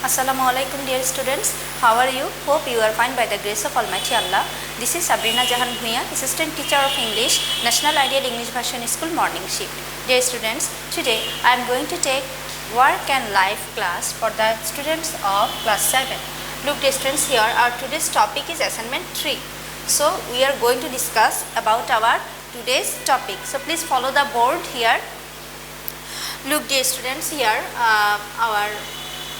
Assalamualaikum dear students, how are you? Hope you are fine by the grace of Almighty Allah. This is Sabrina Jahan Bhuiyan, Assistant Teacher of English, National Ideal English Version School Morning Shift. Dear students, today I am going to take Work and Life class for the students of class 7. Look dear students, here our today's topic is Assignment-3. So we are going to discuss about our today's topic. So please follow the board here. Look dear students, here our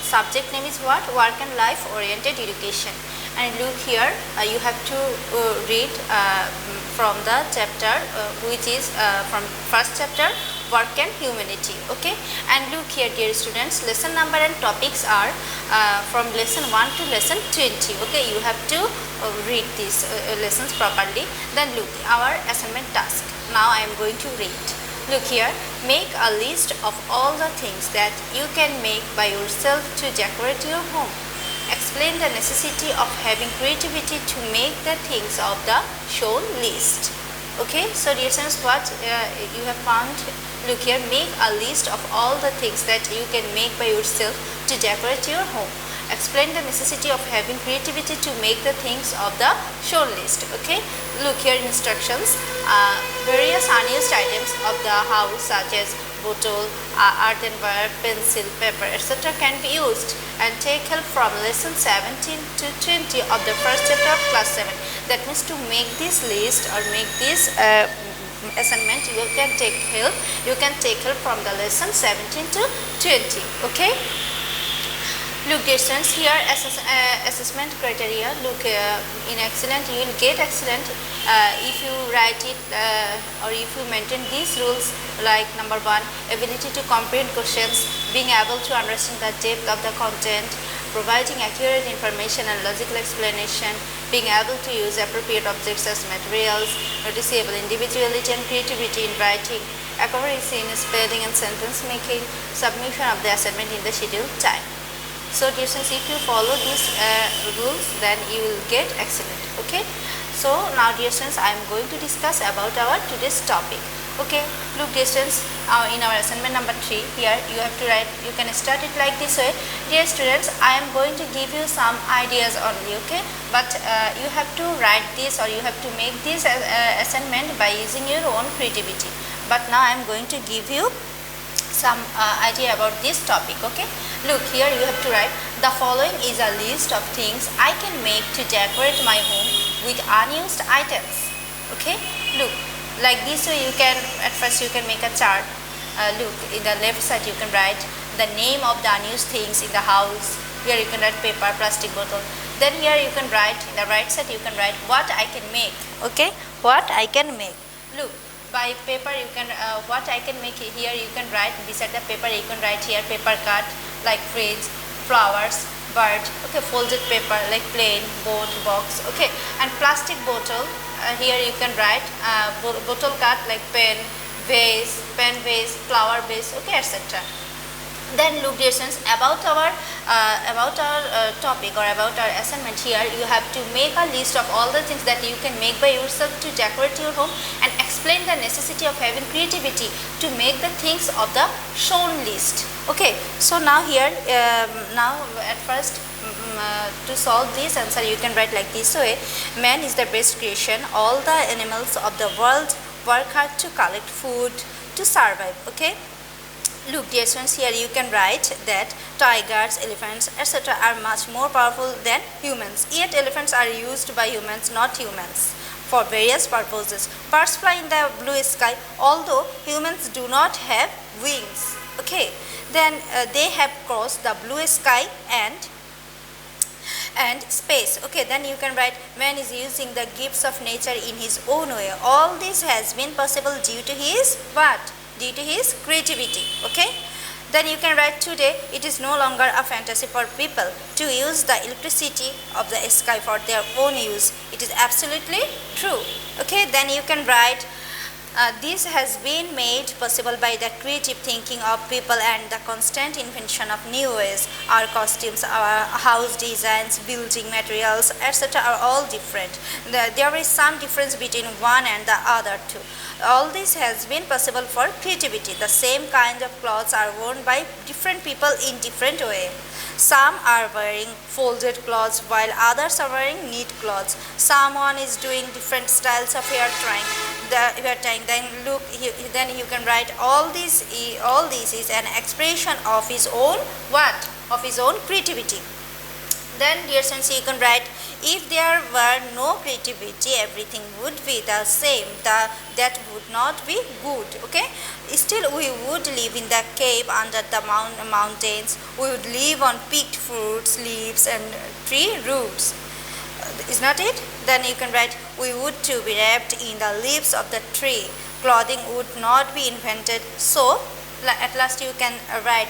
subject name is what? Work and Life Oriented Education. And look here, you have to read from the chapter which is from first chapter, Work and Humanity. Okay, and look here dear students, lesson number and topics are from lesson 1 to lesson 20. Okay, you have to read these lessons properly. Then look, our assignment task. Now I am going to read. Look here, make a list of all the things that you can make by yourself to decorate your home. Explain the necessity of having creativity to make the things of the shown list. Okay, so dear students, what you have found? Look here, make a list of all the things that you can make by yourself to decorate your home. Explain the necessity of having creativity to make the things of the shown list. Okay, look here, instructions. Various unused items of the house such as bottle, earthenware, pencil, paper, etc. can be used, and take help from lesson 17 to 20 of the first chapter of class 7. That means to make this list or make this assignment, you can take help. You can take help from the lesson 17 to 20. Okay. Look dear students, here assessment criteria. Look, in excellent you will get excellent if you write it or if you maintain these rules, like number 1, ability to comprehend questions, being able to understand the depth of the content, providing accurate information and logical explanation, being able to use appropriate objects as materials, noticeable individuality and creativity in writing, accuracy in spelling and sentence making, submission of the assignment in the scheduled time. So dear students, if you follow these rules, then you will get excellent. Okay, so now dear students, I am going to discuss about our today's topic. Okay, look dear students, in our assignment number 3, here you have to write, you can start it like this way. Dear students, I am going to give you some ideas only, okay, but you have to write this or you have to make this assignment by using your own creativity. But now I am going to give you some idea about this topic. Okay, look here, you have to write, the following is a list of things I can make to decorate my home with unused items. Okay, look, like this way you can, at first you can make a chart. Look, in the left side you can write the name of the unused things in the house. Here you can write paper, plastic bottle. Then here you can write, in the right side you can write what I can make. Okay, what I can make. Look, by paper you can, what I can make, here you can write, beside the paper you can write here paper cut, like fridge, flowers, bird. Okay, folded paper like plain, boat, box. Okay, and plastic bottle, here you can write bottle cut like pen, vase, pen vase, flower vase. Okay, etc. Then look dear students, about our topic or about our assignment, here you have to make a list of all the things that you can make by yourself to decorate your home, and explain the necessity of having creativity to make the things of the shown list. Okay, so now here, now at first to solve this answer you can write like this way: man is the best creation, all the animals of the world work hard to collect food to survive. Okay, look dear students, here you can write that tigers, elephants, etc. are much more powerful than humans, yet elephants are used by humans, not humans, for various purposes. Birds fly in the blue sky, although humans do not have wings. Okay, then they have crossed the blue sky and space. Okay, then you can write, man is using the gifts of nature in his own way. All this has been possible due to his what? Due to his creativity. Okay, then you can write, today it is no longer a fantasy for people to use the electricity of the sky for their own use. It is absolutely true. Okay, then you can write, this has been made possible by the creative thinking of people and the constant invention of new ways. Our costumes, our house designs, building materials, etc. are all different. There is some difference between one and the other too. All this has been possible for creativity. The same kind of clothes are worn by different people in different ways. Some are wearing folded clothes while others are wearing neat clothes. Someone is doing different styles of hair tying. Then look, then you can write all this is an expression of his own what? Of his own creativity. Then dear students, you can write, if there were no creativity, everything would be the same. That would not be good. Okay. Still, we would live in the cave under the mountains. We would live on picked fruits, leaves, and tree roots. Is not it? Then you can write, we would too be wrapped in the leaves of the tree. Clothing would not be invented. So, at last you can write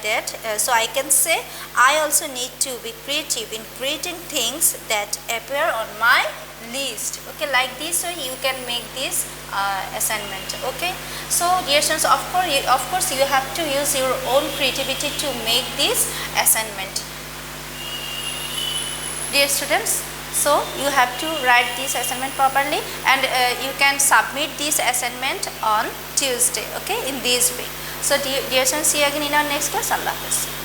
that. So I can say, I also need to be creative in creating things that appear on my list. Okay, like this way you can make this assignment. Okay, so dear students, of course you have to use your own creativity to make this assignment. Dear students, so you have to write this assignment properly, and you can submit this assignment on Tuesday. Okay, in this way. So dear students, see you again in our next class. Allah Hafiz.